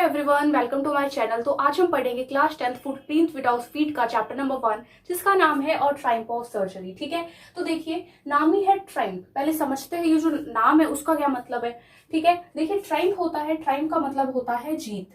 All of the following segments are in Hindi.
Everyone, welcome to my channel. तो आज हम पढ़ेंगे class 10th footprint without feet का चैप्टर नंबर 1, जिसका नाम है और ट्राइम्फ ऑफ सर्जरी। ठीक है, तो देखिए नाम ही है ट्राइम्फ। पहले समझते हैं ये जो नाम है उसका क्या मतलब है। ठीक है, देखिए ट्राइम्फ होता है, ट्राइम्फ का मतलब होता है जीत।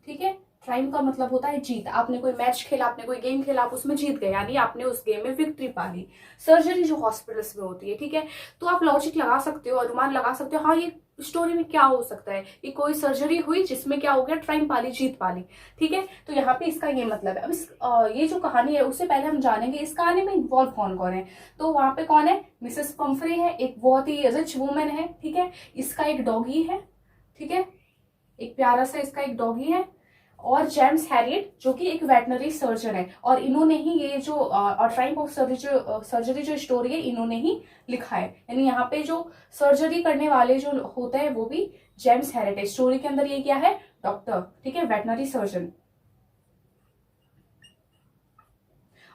ठीक है, ट्राइम्फ का मतलब होता है जीत। आपने कोई मैच खेला, आपने कोई गेम खेला, आप उसमें जीत गए, यानी आपने उस गेम में विक्ट्री पा ली। सर्जरी जो हॉस्पिटल्स में होती है, ठीक है, तो आप लॉजिक लगा सकते हो, अनुमान लगा सकते हो, हाँ ये स्टोरी में क्या हो सकता है, ये कोई सर्जरी हुई जिसमें क्या हो गया, ट्राइम्फ पाली, जीत पाली। ठीक है, तो यहाँ पे इसका ये मतलब है। अब ये जो कहानी है उससे पहले हम जानेंगे इस कहानी में इन्वॉल्व कौन कौन है। तो वहां पे कौन है, मिसेस पंफ्रे है, एक बहुत ही रिच वुमेन है। ठीक है, इसका एक डॉगी है। ठीक है, एक प्यारा सा इसका एक डॉगी है, और जेम्स हैरियट जो कि एक वेटनरी सर्जन है, और इन्होंने ही ये जो ट्राइम्फ ऑफ सर्जरी जो स्टोरी है इन्होंने ही लिखा है। यानी यहाँ पे जो सर्जरी करने वाले जो होते हैं वो भी जेम्स हैरियट है। स्टोरी के अंदर ये क्या है, डॉक्टर, ठीक है, वेटनरी सर्जन।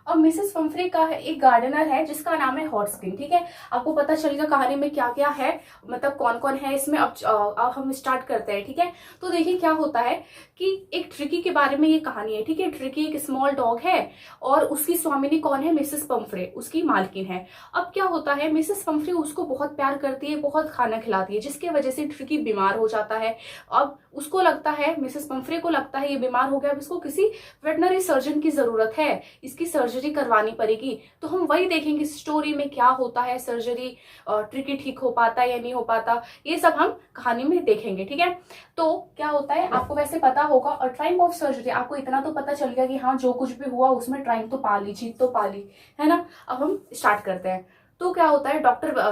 अब मिसेस पंफ्रे का एक गार्डनर है जिसका नाम है हॉटस्किन। ठीक है, आपको पता चलेगा कहानी में क्या क्या है, मतलब कौन कौन है इसमें। अब हम स्टार्ट करते हैं। ठीक है, तो देखिए क्या होता है कि एक ट्रिकी के बारे में ये कहानी है। ठीक है, ट्रिकी एक स्मॉल डॉग है और उसकी स्वामिनी कौन है, मिसेस पंफ्रे, उसकी मालकिन है। अब क्या होता है, मिसेस पंफ्रे उसको बहुत प्यार करती है, बहुत खाना खिलाती है, जिसकी वजह से ट्रिकी बीमार हो जाता है। अब उसको लगता है, मिसेस पंफ्रे को लगता है ये बीमार हो गया, अब इसको किसी वेटनरी सर्जन की जरूरत है, इसकी सर्जरी करवानी पड़ेगी। तो हम वही देखेंगे स्टोरी में क्या होता है, सर्जरी ट्रिकी ठीक हो पाता है या नहीं हो पाता, ये सब हम कहानी में देखेंगे। ठीक है, तो क्या होता है आपको वैसे पता होगा, और ट्राइम्फ ऑफ सर्जरी आपको इतना तो पता चल गया कि हाँ जो कुछ भी हुआ उसमें ट्राइम्फ तो पा ली, जीत तो पा ली, है ना। अब हम स्टार्ट करते हैं। तो क्या होता है,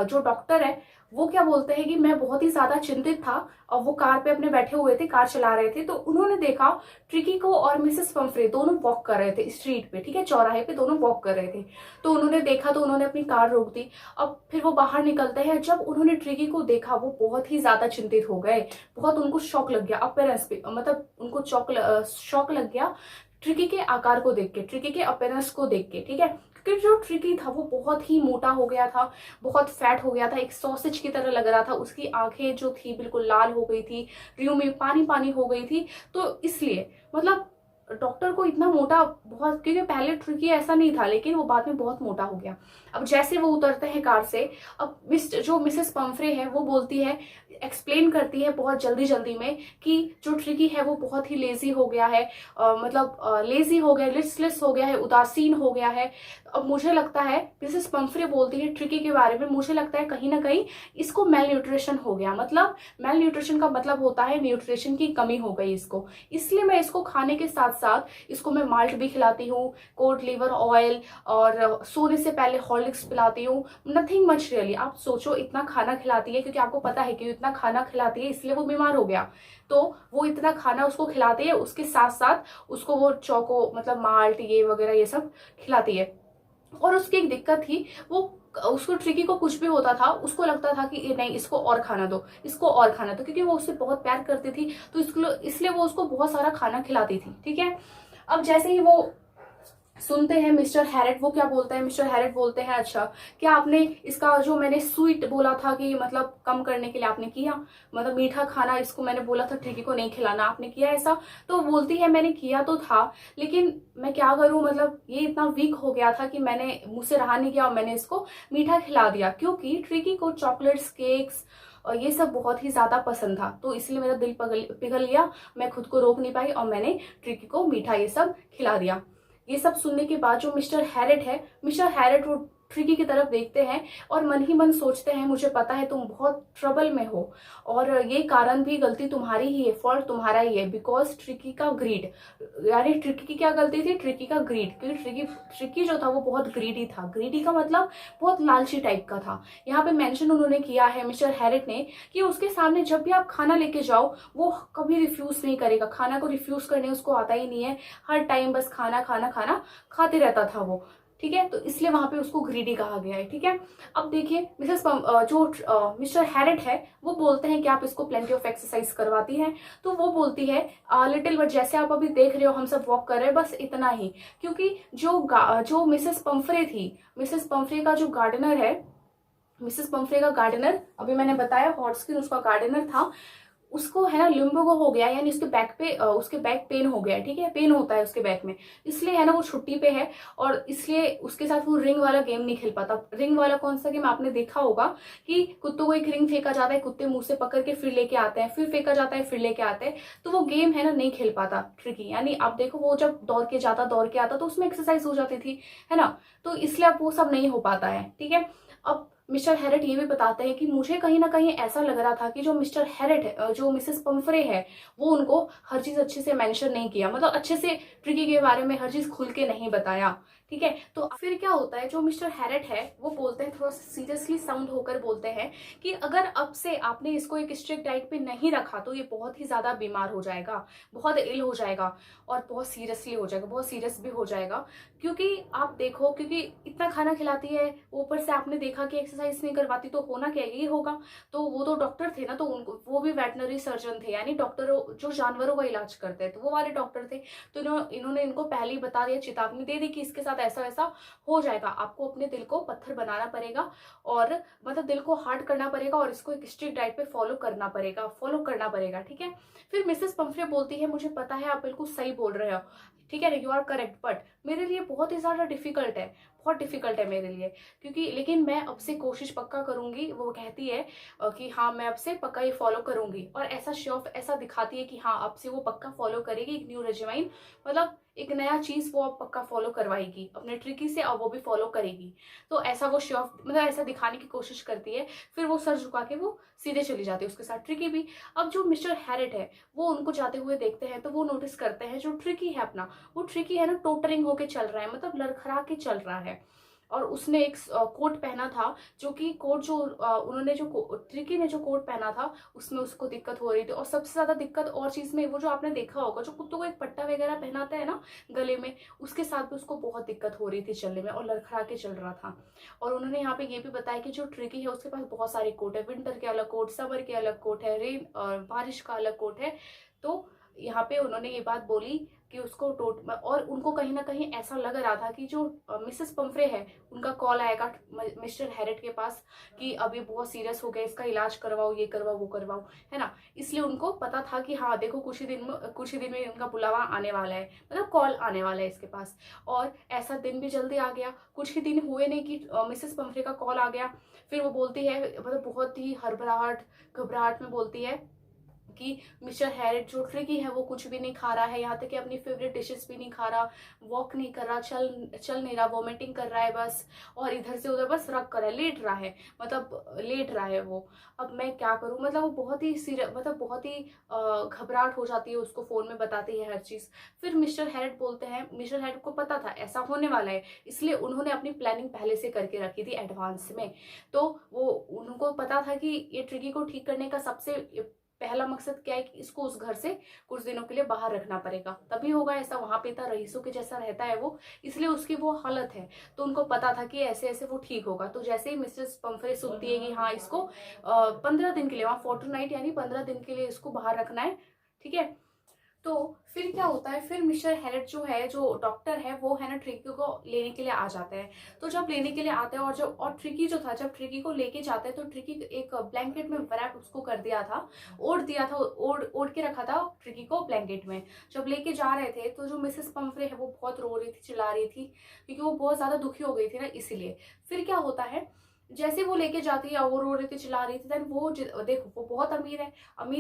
जो डॉक्टर है वो क्या बोलते हैं कि मैं बहुत ही ज्यादा चिंतित था, और वो कार पे अपने बैठे हुए थे, कार चला रहे थे, तो उन्होंने देखा ट्रिकी को और मिसेस पंफ्रे दोनों वॉक कर रहे थे स्ट्रीट पे। ठीक है, चौराहे पे दोनों वॉक कर रहे थे। तो उन्होंने देखा तो उन्होंने अपनी कार रोक दी। अब फिर वो बाहर निकलते हैं, जब उन्होंने ट्रिकी को देखा वो बहुत ही ज्यादा चिंतित हो गए, बहुत उनको शॉक लग गया, अपीयरेंस पे, मतलब उनको शॉक लग गया ट्रिकी के आकार को देख के, ट्रिकी के अपीयरेंस को देख के। ठीक है, क्योंकि जो ट्रिकी था वो बहुत ही मोटा हो गया था, बहुत फैट हो गया था, एक सॉसेज की तरह लग रहा था। उसकी आंखें जो थी बिल्कुल लाल हो गई थी, रियों में पानी पानी हो गई थी। तो इसलिए मतलब डॉक्टर को इतना मोटा, बहुत, क्योंकि पहले ट्रिकी ऐसा नहीं था, लेकिन वो बाद में बहुत मोटा हो गया। अब जैसे वो उतरते हैं कार से, अब जो मिसेस पंफ्रे है वो बोलती है, एक्सप्लेन करती है बहुत जल्दी जल्दी में कि जो ट्रिकी है वो बहुत ही लेजी हो गया है, लेजी हो गया, लिस्टलेस हो गया है, उदासीन हो गया है। अब मुझे लगता है, मिसेस पंफ्रे बोलती है ट्रिकी के बारे में, मुझे लगता है कहीं ना कहीं इसको मेल न्यूट्रिशन हो गया। मतलब मेल न्यूट्रिशन का मतलब होता है न्यूट्रिशन की कमी हो गई इसको, इसलिए मैं इसको खाने के साथ साथ इसको मैं माल्ट भी खिलाती हूँ, कोट लिवर ऑयल, और सोने से पहले हॉर्लिक्स पिलाती हूँ। Nothing much really. आप सोचो, इतना खाना खिलाती है, क्योंकि आपको पता है कि इतना खाना खिलाती है इसलिए वो बीमार हो गया। तो वो इतना खाना उसको खिलाती है, उसके साथ साथ उसको वो चौको, मतलब माल्ट ये वगैरह ये सब खिलाती है। और उसकी एक दिक्कत थी, वो उसको ट्रिकी को कुछ भी होता था उसको लगता था कि नहीं इसको और खाना दो, इसको और खाना दो, क्योंकि वो उससे बहुत प्यार करती थी, तो इसलिए वो उसको बहुत सारा खाना खिलाती थी। ठीक है, अब जैसे ही वो सुनते हैं मिस्टर हैरिट, वो क्या बोलते हैं, मिस्टर हैरिट बोलते हैं अच्छा क्या आपने इसका जो मैंने स्वीट बोला था कि मतलब कम करने के लिए आपने किया, मतलब मीठा खाना इसको मैंने बोला था ट्रिकी को नहीं खिलाना, आपने किया ऐसा। तो बोलती है मैंने किया तो था, लेकिन मैं क्या करूं, मतलब ये इतना वीक हो गया था कि मैंने मुझसे रहा नहीं किया और मैंने इसको मीठा खिला दिया, क्योंकि ट्रिकी को चॉकलेट्स, केक्स और ये सब बहुत ही ज्यादा पसंद था, तो इसलिए मेरा दिल पिघल गया, मैं खुद को रोक नहीं पाई और मैंने ट्रिकी को मीठा ये सब खिला दिया। ये सब सुनने के बाद जो मिस्टर हैरिट है, मिस्टर हैरिट वो ट्रिकी की तरफ देखते हैं और मन ही मन सोचते हैं, मुझे पता है तुम बहुत ट्रबल में हो, और ये कारण भी गलती तुम्हारी ही है, फॉल्ट तुम्हारा ही है, बिकॉज ट्रिकी का ग्रीड, यानी ट्रिकी की क्या गलती थी, ट्रिकी का ग्रीड, क्योंकि ट्रिकी जो था वो बहुत ग्रीडी था। ग्रीडी का मतलब बहुत लालची टाइप का था। यहाँ पे मेंशन उन्होंने किया है मिस्टर हैरिट ने कि उसके सामने जब भी आप खाना लेके जाओ वो कभी रिफ्यूज नहीं करेगा, खाना को रिफ्यूज करने उसको आता ही नहीं है, हर टाइम बस खाना खाना खाना खाते रहता था वो। ठीक है, तो इसलिए वहां पे उसको ग्रीडी कहा गया है। ठीक है, अब देखिए मिस्टर हैरिट है वो बोलते हैं कि आप इसको प्लेंटी ऑफ एक्सरसाइज करवाती हैं, तो वो बोलती है लिटिल बट, जैसे आप अभी देख रहे हो हम सब वॉक कर रहे हैं बस इतना ही, क्योंकि जो मिसेस पंफ्रे थी, मिसेस पंफ्रे का जो गार्डनर है, मिसेस पंफ्रे का गार्डनर, अभी मैंने बताया हॉटस्किन उसका गार्डनर था, उसको है ना लिम्बोगो हो गया, यानी उसके बैक पे उसके बैक पेन हो गया, ठीक है, पेन होता है उसके बैक में, इसलिए है ना वो छुट्टी पे है। और इसलिए उसके साथ वो रिंग वाला गेम नहीं खेल पाता। रिंग वाला कौन सा गेम आपने देखा होगा कि कुत्तों को एक रिंग फेंका जाता है, कुत्ते मुंह से पकड़ के फिर लेके आते हैं, फिर फेंका जाता है, फिर लेके आते हैं, तो वो गेम है ना नहीं खेल पाता ट्रिकी। यानी आप देखो वो जब दौड़ के जाता, दौड़ के आता, तो उसमें एक्सरसाइज हो जाती थी, है ना, तो इसलिए अब वो सब नहीं हो पाता है, ठीक है। अब मिस्टर हैरेट ये भी बताते हैं कि मुझे कहीं ना कहीं ऐसा लग रहा था कि जो मिस्टर हैरेट है, जो मिसेस पंफरे है, वो उनको हर चीज अच्छे से मेंशन नहीं किया, मतलब अच्छे से ट्रिकी के बारे में हर चीज खुल के नहीं बताया, ठीक है। तो फिर क्या होता है, जो मिस्टर हैरेट है वो बोलते हैं, थोड़ा सीरियसली साउंड होकर बोलते हैं कि अगर अब से आपने इसको एक स्ट्रिक्ट डाइट पे नहीं रखा तो ये बहुत ही ज्यादा बीमार हो जाएगा, बहुत इल हो जाएगा, और बहुत सीरियसली हो जाएगा, बहुत सीरियस भी हो जाएगा। क्योंकि आप देखो, क्योंकि इतना खाना खिलाती है, ऊपर से आपने देखा कि एक्सरसाइज नहीं करवाती, तो होना क्या यही होगा। तो वो तो डॉक्टर थे ना, तो उनको, वो भी वेटनरी सर्जन थे, यानी डॉक्टर जो जानवरों का इलाज करते हैं, तो वो वाले डॉक्टर थे। तो इन्होंने इनको पहले ही बता दिया, चेतावनी दे दी कि इसके साथ ऐसा ऐसा हो जाएगा, आपको अपने दिल को पत्थर बनाना पड़ेगा, और मतलब दिल को हार्ड करना पड़ेगा, और इसको एक स्ट्रिक्ट डाइट पे फॉलो करना पड़ेगा, ठीक है। फिर मिसेस पंफरे बोलती है, मुझे पता है आप बिल्कुल सही बोल रहे हो, ठीक है, यू आर करेक्ट, बट मेरे लिए बहुत ही ज्यादा डिफिकल्ट है, बहुत डिफिकल्ट है मेरे लिए, क्योंकि लेकिन मैं अब से कोशिश पक्का करूंगी। वो कहती है कि हाँ मैं अब से पक्का ये फॉलो करूंगी, और ऐसा शॉफ ऐसा दिखाती है कि हाँ अब से वो पक्का फॉलो करेगी एक न्यू रेजिमाइन, मतलब एक नया चीज वो अब पक्का फॉलो करवाएगी अपने ट्रिकी से, और वो भी फॉलो करेगी। तो ऐसा वो शॉफ मतलब ऐसा दिखाने की कोशिश करती है। फिर वो सर झुका के वो सीधे चली जाती है, उसके साथ ट्रिकी भी। अब जो मिस्टर हैरेट है वो उनको जाते हुए देखते हैं, तो वो नोटिस करते हैं जो ट्रिकी है अपना, वो ट्रिकी है ना टोटरिंग होके चल रहा है, मतलब लड़खड़ा के चल रहा है। और उसने एक कोट पहना था, जो कि कोट जो उन्होंने जो ट्रिकी ने जो कोट पहना था उसमें उसको दिक्कत हो रही थी। और सबसे ज्यादा दिक्कत और चीज में, वो जो आपने देखा होगा जो कुत्तों को एक पट्टा वगैरह पहनाता है ना गले में, उसके साथ भी उसको बहुत दिक्कत हो रही थी चलने में, और लड़खड़ा के चल रहा था। और उन्होंने यहाँ पे ये भी बताया कि जो ट्रिकी है उसके पास बहुत सारे कोट है, विंटर के अलग कोट, समर के अलग कोट है, रेन और बारिश का अलग कोट है। तो यहाँ पे उन्होंने ये बात बोली कि उसको और उनको कहीं ना कहीं ऐसा लग रहा था कि जो मिसेस पंफरे है उनका कॉल आएगा मिस्टर हैरेट के पास कि अब ये बहुत सीरियस हो गया, इसका इलाज करवाओ, ये करवाओ, वो करवाओ, है ना। इसलिए उनको पता था कि हाँ देखो कुछ ही दिन में उनका बुलावा आने वाला है, मतलब कॉल आने वाला है इसके पास। और ऐसा दिन भी जल्दी आ गया, कुछ ही दिन हुए नहीं कि मिसेस पंफरे का कॉल आ गया। फिर वो बोलती है, मतलब बहुत ही हड़बड़ाहट घबराहट में बोलती है कि मिस्टर हैरिट जो ट्रिकी है वो कुछ भी नहीं खा रहा है, यहाँ तक कि अपनी फेवरेट डिशेस भी नहीं खा रहा, वॉक नहीं कर रहा, चल नहीं रहा, वॉमिटिंग कर रहा है बस, और इधर से उधर बस रख कर है, लेट रहा है, मतलब लेट रहा है वो। अब मैं क्या करूं, मतलब वो बहुत ही सीरियस, मतलब बहुत ही घबराहट हो जाती है, उसको फोन में बताती है हर चीज। फिर मिस्टर हैरिट बोलते हैं, मिस्टर हैरिट को पता था ऐसा होने वाला है, इसलिए उन्होंने अपनी प्लानिंग पहले से करके रखी थी एडवांस में। तो वो उनको पता था कि ये ट्रिकी को ठीक करने का सबसे पहला मकसद क्या है कि इसको उस घर से कुछ दिनों के लिए बाहर रखना पड़ेगा, तभी होगा ऐसा, वहां पे इतना रईसों के जैसा रहता है वो, इसलिए उसकी वो हालत है। तो उनको पता था कि ऐसे ऐसे वो ठीक होगा। तो जैसे ही मिसेस पंफरे सुनती है कि हाँ इसको 15 दिन के लिए, वहां फोर्टनाइट यानी 15 दिन के लिए इसको बाहर रखना है, ठीक है। तो फिर क्या होता है, फिर मिस्टर हैरेट जो है, जो डॉक्टर है, वो है ना ट्रिकी को लेने के लिए आ जाते हैं। तो जब लेने के लिए आते हैं, और ट्रिकी जो था, जब ट्रिकी को लेके जाते हैं, तो ट्रिकी एक ब्लैंकेट में वरैप उसको कर दिया था, ओढ़ के रखा था ट्रिकी को ब्लैंकेट में। जब लेके जा रहे थे, तो जो मिसेस पंफरे है वो बहुत रो रही थी, चिल्ला रही थी, क्योंकि वो बहुत ज्यादा दुखी हो गई थी ना, इसीलिए। फिर क्या होता है, जैसे वो लेके जाती है, वो रो रही थी, चिल्ला रही थी, देन वो देखो वो बहुत अमीर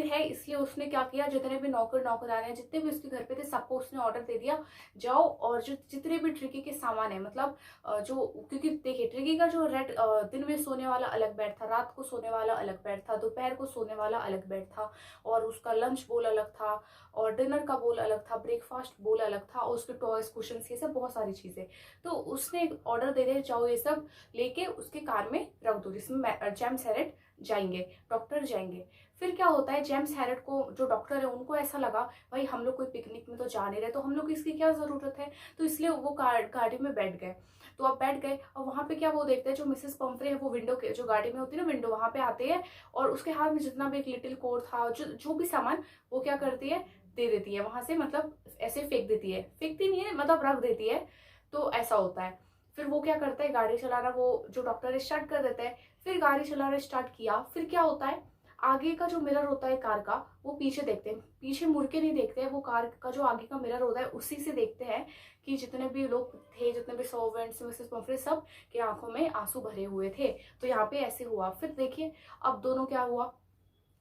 है, इसलिए उसने क्या किया, जितने भी नौकरान हैं, जितने भी उसके घर पे थे, सबको उसने ऑर्डर दे दिया, जाओ और जो जितने भी ट्रिकी के सामान है, मतलब जो, क्योंकि देखिए ट्रिकी का जो दिन में सोने वाला अलग बेड था, रात को सोने वाला अलग बेड था, दोपहर को सोने वाला अलग बेड था, और उसका लंच बोल अलग था, और डिनर का बोल अलग था, ब्रेकफास्ट बोल अलग था, और उसके टॉयज कुशन, ये सब बहुत सारी चीजें। तो उसने ऑर्डर दे दिया, जाओ ये सब लेके उसके कार में रख दो, जिसमें जेम्स हैरेट जाएंगे, डॉक्टर जाएंगे। फिर क्या होता है, जेम्स हैरेट को, जो डॉक्टर है, उनको ऐसा लगा भाई हम लोग कोई पिकनिक में तो जा नहीं रहे, तो हम लोग इसकी क्या जरूरत है, तो इसलिए वो गाड़ी में बैठ गए। तो अब बैठ गए, और वहां पे क्या वो देखते हैं, जो मिसेस पंफरे है वो विंडो के, जो गाड़ी में होती है ना विंडो, वहां पे आते हैं, और उसके हाथ में जितना भी एक लिटिल कोट था, जो भी सामान, वो क्या करती है, दे देती है वहां से, मतलब ऐसे फेंक देती है, फेंकती नहीं है, मतलब रख देती है। तो ऐसा होता है। फिर वो क्या करता है, गाड़ी चलाना, वो जो डॉक्टर स्टार्ट कर देता है। फिर गाड़ी चलाना स्टार्ट किया, फिर क्या होता है, आगे का जो मिरर होता है कार का, वो पीछे देखते हैं, पीछे मुड़ के नहीं देखते हैं, वो कार का जो आगे का मिरर होता है उसी से देखते हैं कि जितने भी लोग थे, जितने भी सर्वेंट्स, मिसेस पम्फ्रे, सब के आंखों में आंसू भरे हुए थे। तो यहाँ पे ऐसे हुआ। फिर देखिए अब दोनों क्या हुआ,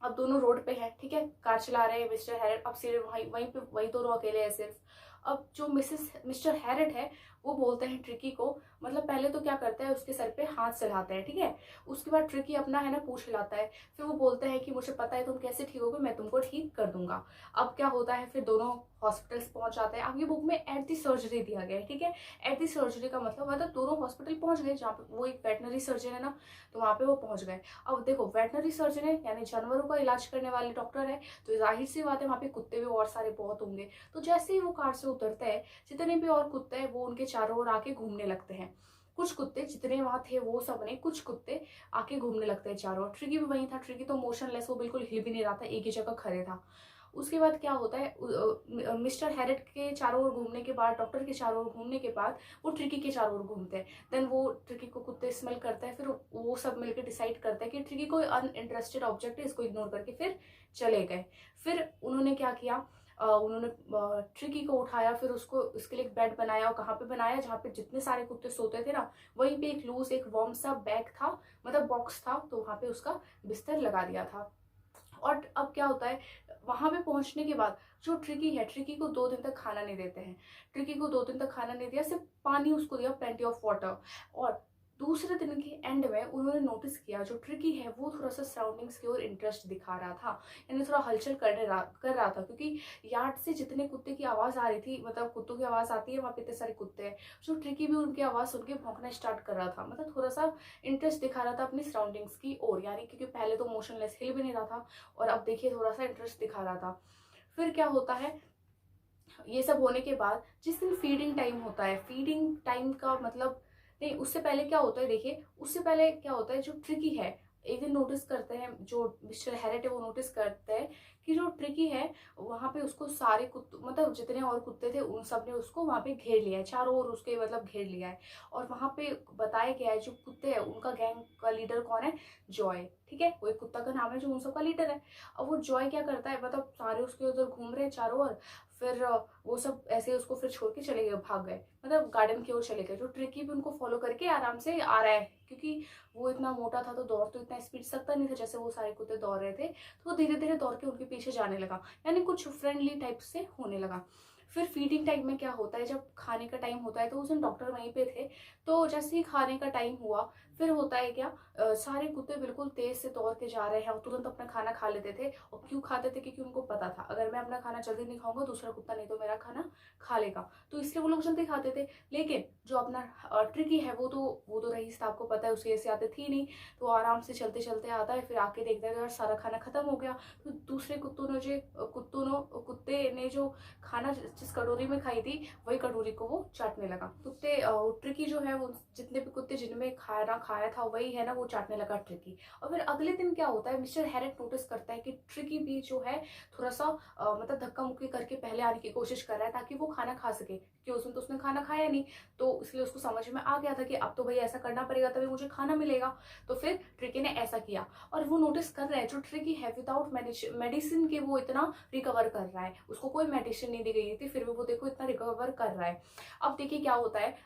अब दोनों रोड पे हैं, ठीक है, कार चला रहे हैं मिस्टर हैरिट, अब सिर्फ वहीं पे वही दोनों अकेले हैं सिर्फ। अब जो मिस्टर हैरिट है वो बोलते हैं ट्रिकी को, मतलब पहले तो क्या करता है उसके सर पे हाथ चलाता है, ठीक है, उसके बाद ट्रिकी अपना है ना पूछ हिलाता है, फिर वो बोलते हैं कि मुझे पता है तुम कैसे ठीक होगे, मैं तुमको ठीक कर दूंगा। अब क्या होता है, फिर दोनों हॉस्पिटल्स पहुंच जाते हैं। अब ये बुक में एट दी सर्जरी दिया गया है, ठीक है, एट दी सर्जरी का मतलब दोनों हॉस्पिटल पहुंच गए, जहाँ पे वो एक वेटनरी सर्जन है ना, तो वहां पे वो पहुंच गए। अब देखो वेटनरी सर्जन है यानी जानवरों का इलाज करने वाले डॉक्टर है, तो जाहिर सी बात है वहां पे कुत्ते भी और सारे बहुत होंगे। तो जैसे ही वो कार से उतरता है, जितने भी और कुत्ते हैं वो उनके चारों ओर आके घूमने लगते हैं। कुछ कुत्ते जितने वहां थे वो सब ने, कुछ कुत्ते आके घूमने लगते हैं चारों ओर। ट्रिकी भी वहीं था, ट्रिकी तो मोशनलेस, वो बिल्कुल हिल भी नहीं रहा था, एक ही जगह खड़े था। उसके बाद क्या होता है, मिस्टर हैरिट के चारों ओर घूमने के बाद, डॉक्टर के चारों ओर घूमने के बाद वो ट्रिकी के चारों ओर घूमते हैं। देन वो ट्रिकी को कुत्ते स्मेल करता है, फिर वो सब मिलकर डिसाइड करता है कि ट्रिकी कोई अनइंटरेस्टेड ऑब्जेक्ट है, इसको इग्नोर करके फिर चले गए। फिर उन्होंने क्या किया, उन्होंने ट्रिकी को उठाया, फिर उसको उसके लिए एक बेड बनाया, और कहाँ पे बनाया, जहाँ पे जितने सारे कुत्ते सोते थे ना, वहीं पे एक लूज एक वार्म सा बैग था, मतलब बॉक्स था, तो वहां पे उसका बिस्तर लगा दिया था। और अब क्या होता है, वहां पे पहुंचने के बाद जो ट्रिकी है, ट्रिकी को 2 दिन तक खाना नहीं देते हैं, ट्रिकी को 2 दिन तक खाना नहीं दिया, सिर्फ पानी उसको दिया, प्लेंटी ऑफ वाटर। और दूसरे दिन के एंड में उन्होंने नोटिस किया जो ट्रिकी है वो थोड़ा सा सराउंडिंग्स की ओर इंटरेस्ट दिखा रहा था, यानी थोड़ा हलचल कर रहा था, क्योंकि यार्ड से जितने कुत्ते की आवाज आ रही थी, मतलब कुत्तों की आवाज आती है, वहां पे इतने सारे कुत्ते हैं, जो ट्रिकी भी उनकी आवाज सुन के भौंकना स्टार्ट कर रहा था, मतलब थोड़ा सा इंटरेस्ट दिखा रहा था अपनी सराउंडिंग्स की ओर, यानी क्योंकि पहले तो मोशनलेस हिल भी नहीं रहा था, और अब देखिए थोड़ा सा इंटरेस्ट दिखा रहा था। फिर क्या होता है, ये सब होने के बाद जिस दिन फीडिंग टाइम होता है, फीडिंग टाइम का मतलब नहीं, उससे पहले क्या होता है, देखिए उससे पहले क्या होता है, जो ट्रिकी है एक दिन नोटिस करते हैं, जो मिस्टर हैरिट है वो नोटिस करते हैं कि जो ट्रिकी है वहां पे उसको सारे कुत्ते, मतलब जितने और कुत्ते थे उन सब ने उसको वहां पे घेर लिया है, चारों ओर उसके मतलब घेर लिया है। और वहां पे बताया गया है जो कुत्ते हैं उनका गैंग का लीडर कौन है, जॉय, ठीक है, वो एक कुत्ता का नाम है जो उन सबका लीडर है। अब वो जॉय क्या करता है, मतलब सारे उसके उधर घूम रहे हैं चारों ओर, फिर वो सब ऐसे उसको फिर छोड़ के चले गए, भाग गए, मतलब गार्डन की ओर चले गए। जो ट्रिकी भी उनको फॉलो करके आराम से आ रहा है, क्योंकि वो इतना मोटा था तो दौड़ तो इतना स्पीड सकता नहीं था जैसे वो सारे कुत्ते दौड़ रहे थे, तो वो धीरे धीरे दौड़ के उनके पीछे जाने लगा, यानी कुछ फ्रेंडली टाइप से होने लगा। फिर फीडिंग टाइम में क्या होता है, जब खाने का टाइम होता है, तो उस दिन डॉक्टर वहीं पे थे, तो जैसे ही खाने का टाइम हुआ, फिर होता है क्या, सारे कुत्ते बिल्कुल तेज से दौड़ के जा रहे हैं और तुरंत अपना खाना खा लेते थे। और क्यों खाते थे, क्योंकि उनको पता था अगर मैं अपना खाना जल्दी नहीं खाऊंगा दूसरा कुत्ता नहीं तो मेरा खाना खा लेगा, तो इसलिए वो लोग जल्दी खाते थे। लेकिन जो अपना ट्रिकी है वो तो रईस था, आपको पता है उसकी ऐसी आदत थी नहीं, तो आराम से चलते चलते आता है, फिर आके देखता है यार सारा खाना खत्म हो गया। तो दूसरे कुत्ते ने जो खाना जिस कटोरी में खाई थी वही कटोरी को वो चाटने लगा। कुत्ते ट्रिकी जो है वो जितने भी कुत्ते जिनमें खाना खाया था वही है ना वो चाटने लगा ट्रिकी। और फिर अगले दिन क्या होता है, मिस्टर हैरिट नोटिस करता है कि ट्रिकी भी जो है थोड़ा सा मतलब धक्का मुक्की करके पहले आने की कोशिश कर रहा है ताकि वो खाना खा सके, क्योंकि उस दिन तो उसने खाना खाया नहीं, तो इसलिए उसको समझ में आ गया था कि अब तो भाई ऐसा करना पड़ेगा तभी मुझे खाना मिलेगा। तो फिर ट्रिकी ने ऐसा किया, और वो नोटिस कर रहा है जो ट्रिकी है विदाउट मेडिसिन के वो इतना रिकवर कर रहा है, उसको कोई मेडिसिन नहीं दी गई थी फिर भी वो देखो इतना रिकवर कर रहा है। अब देखिए क्या होता है,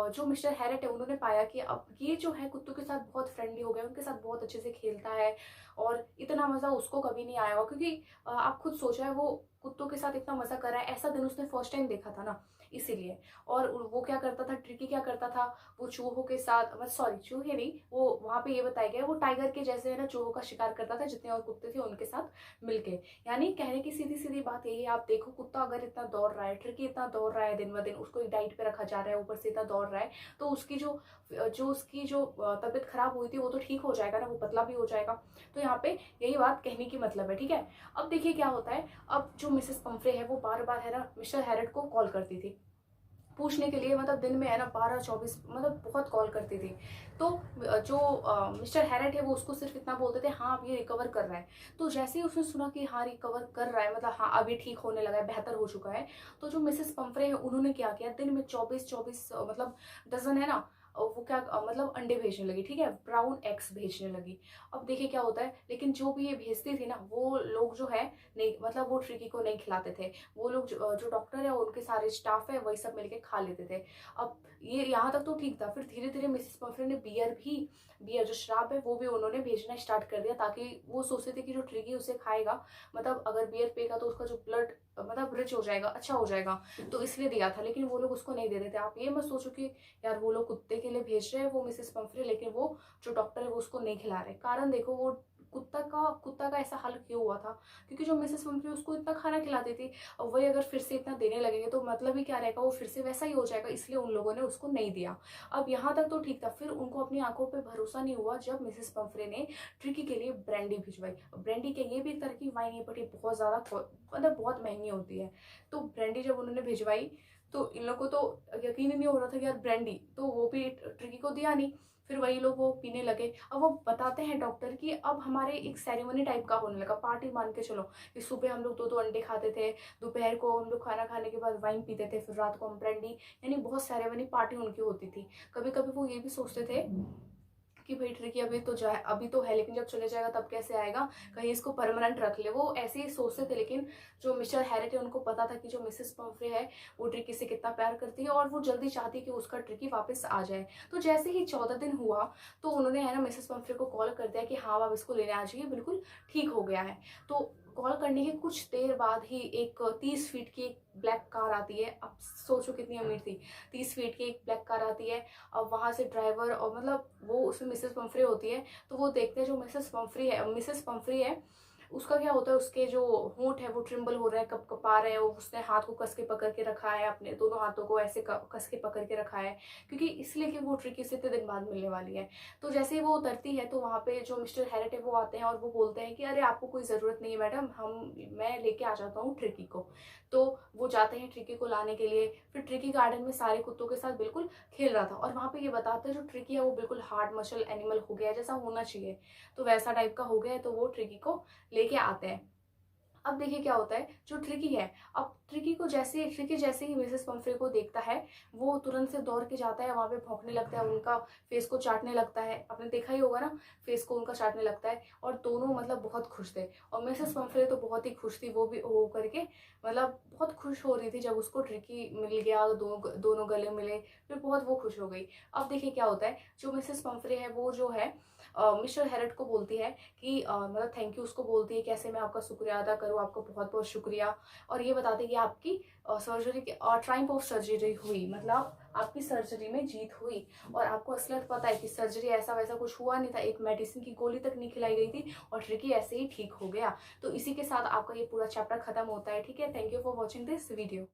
जो मिस्टर हैरिट है उन्होंने पाया कि अब ये जो है कुत्तों के साथ बहुत फ्रेंडली हो गया, उनके साथ बहुत अच्छे से खेलता है, और इतना मजा उसको कभी नहीं आया होगा, क्योंकि आप खुद सोचा है वो कुत्तों के साथ इतना मजा कर रहा है, ऐसा दिन उसने फर्स्ट टाइम देखा था ना, इसीलिए। और वो क्या करता था, ट्रिकी क्या करता था, वो चूहों के साथ, सॉरी चूहे नहीं, वो वहां पे ये बताया गया वो टाइगर के जैसे है ना चूहों का शिकार करता था, जितने और कुत्ते थे उनके साथ मिलके। यानी कहने की सीधी सीधी बात यही है, आप देखो कुत्ता अगर इतना दौड़ रहा है, ट्रिकी इतना दौड़ रहा है, दिन ब दिन उसको एक डाइट पे रखा जा रहा है, ऊपर से इतना दौड़ रहा है, तो उसकी जो तबीयत खराब हुई थी वो तो ठीक हो जाएगा ना, वो पतला भी हो जाएगा। तो यहाँ पे यही बात कहने की मतलब है, ठीक है। अब देखिए क्या होता है, अब जो मिसेस पम्फ्रे है वो बार बार है ना मिस्टर हैरिट को कॉल करती थी पूछने के लिए, मतलब दिन में है ना 12-24 मतलब बहुत कॉल करती थी। तो जो मिस्टर हैरिट है वो उसको सिर्फ इतना बोलते थे हाँ अब ये रिकवर कर रहा है। तो जैसे ही उसने सुना कि हाँ रिकवर कर रहा है, मतलब हाँ अभी ठीक होने लगा है, बेहतर हो चुका है, तो जो मिसेस पम्फ्रे है उन्होंने क्या किया, दिन में 24-24 मतलब डजन है ना वो क्या मतलब अंडे भेजने लगी, ठीक है, ब्राउन एग्स भेजने लगी। अब देखिए क्या होता है, लेकिन जो भी ये भेजती थी ना वो लोग जो है नहीं, मतलब वो ट्रिकी को नहीं खिलाते थे। वो लोग जो डॉक्टर है उनके सारे स्टाफ है वही सब मिलके खा लेते थे। अब ये यहाँ तक तो ठीक था, फिर धीरे धीरे मिसेस पम्फ्रे ने बियर जो शराब है वो भी उन्होंने भेजना स्टार्ट कर दिया, ताकि वो सोचते थे कि जो ट्रिकी उसे खाएगा, मतलब अगर बियर पिएगा तो उसका जो ब्लड मतलब रिच हो जाएगा, अच्छा हो जाएगा, तो इसलिए दिया था। लेकिन वो लोग उसको नहीं दे रहे थे। आप ये मत सोचो कि यार वो लोग कुत्ते के लिए भेज रहे हैं वो मिसेस पम्फ्रे, लेकिन वो जो डॉक्टर है वो उसको नहीं खिला रहे। कारण देखो, वो कुत्ता का ऐसा हाल क्यों हुआ था, क्योंकि जो मिसेस पम्फ्रे उसको इतना खाना खिलाती थी, और वही अगर फिर से इतना देने लगेंगे तो मतलब ही क्या रहेगा, वो फिर से वैसा ही हो जाएगा, इसलिए उन लोगों ने उसको नहीं दिया। अब यहाँ तक तो ठीक था, फिर उनको अपनी आंखों पे भरोसा नहीं हुआ जब मिसेस पम्फ्रे ने ट्रिकी के लिए ब्रांडी भिजवाई। ब्रांडी के ये भी एक तरह की वाइन है, बट ये बहुत ज्यादा मतलब बहुत महंगी होती है। तो ब्रांडी जब उन्होंने भिजवाई तो इन लोगों को तो यकीन ही नहीं हो रहा था कि यार ब्रांडी, तो वो भी ट्रिकी को दिया नहीं। फिर वही लोग वो पीने लगे। अब वो बताते हैं डॉक्टर कि अब हमारे एक सेरेमनी टाइप का होने लगा, पार्टी मान के चलो कि सुबह हम लोग दो दो अंडे खाते थे, दोपहर को हम लोग खाना खाने के बाद वाइन पीते थे, फिर रात को हम ब्रांडी, यानी बहुत सेरेमनी पार्टी उनकी होती थी। कभी कभी वो ये भी सोचते थे कि भाई ट्रिकी अभी तो जाए, अभी तो है लेकिन जब चले जाएगा तब कैसे आएगा, कहीं इसको परमानेंट रख ले, वो ऐसे ही सोचते थे। लेकिन जो मिस्टर हैरिट है उनको पता था कि जो मिसेस पम्फ्रे है वो ट्रिकी से कितना प्यार करती है, और वो जल्दी चाहती है कि उसका ट्रिकी वापस आ जाए। तो जैसे ही 14 दिन हुआ तो उन्होंने है ना मिसेस पम्फ्रे को कॉल कर दिया कि हाँ आप इसको लेने आ जाइए, बिल्कुल ठीक हो गया है। तो कॉल करने के कुछ देर बाद ही एक 30 फीट की एक ब्लैक कार आती है। अब सोचो कितनी अमीर थी, 30 फीट की एक ब्लैक कार आती है। अब वहां से ड्राइवर और मतलब वो उसमें मिसेस पम्फ्रे होती है, तो वो देखते हैं जो मिसेस पम्फ्रे है उसका क्या होता है, उसके जो होंठ है वो ट्रिम्बल हो रहा है, कप कपा रहे हैं, उसने हाथ को कस के पकड़ के रखा है, अपने दोनों हाथों को ऐसे कस के पकड़ के रखा है, क्योंकि इसलिए कि वो ट्रिकी से इतने दिन बाद मिलने वाली है। तो जैसे ही वो उतरती है तो वहाँ पे जो मिस्टर हैरिट है वो आते हैं और वो बोलते हैं कि अरे आपको कोई ज़रूरत नहीं है मैडम, मैं लेके आ जाता हूँ ट्रिकी को। तो वो जाते हैं ट्रिकी को लाने के लिए। फिर ट्रिकी गार्डन में सारे कुत्तों के साथ बिल्कुल खेल रहा था, और वहाँ पे ये बताते हैं जो ट्रिकी है वो बिल्कुल हार्ड मसल एनिमल हो गया है, जैसा होना चाहिए, तो वैसा टाइप का हो गया है। तो वो ट्रिकी को लेके आते हैं। अब देखिए क्या होता है, जो ट्रिकी है, अब ट्रिकी जैसे ही मिसेस पम्फ्रे को देखता है वो तुरंत से दौड़ के जाता है वहां पे, भौंकने लगता है, उनका फेस को चाटने लगता है। आपने देखा ही होगा ना, फेस को उनका चाटने लगता है, और दोनों मतलब बहुत खुश थे। और मिसेस पम्फ्रे तो बहुत ही खुश थी, वो भी हो करके मतलब बहुत खुश हो रही थी जब उसको ट्रिकी मिल गया, दोनों गले मिले, फिर बहुत वो खुश हो गई। अब देखिए क्या होता है, जो मिसेस पम्फ्रे है वो जो है मिस्टर हैरिट को बोलती है कि मतलब थैंक यू उसको बोलती है, कैसे मैं आपका शुक्रिया अदा करूँ, आपका बहुत बहुत शुक्रिया। और ये बताते हैं कि आपकी सर्जरी ट्रायम्फ ऑफ सर्जरी हुई, मतलब आपकी सर्जरी में जीत हुई, और आपको असलियत पता है कि सर्जरी ऐसा वैसा कुछ हुआ नहीं था, एक मेडिसिन की गोली तक नहीं खिलाई गई थी, और ट्रिकी ऐसे ही ठीक हो गया। तो इसी के साथ आपका ये पूरा चैप्टर खत्म होता है। ठीक है, thank you for watching this video.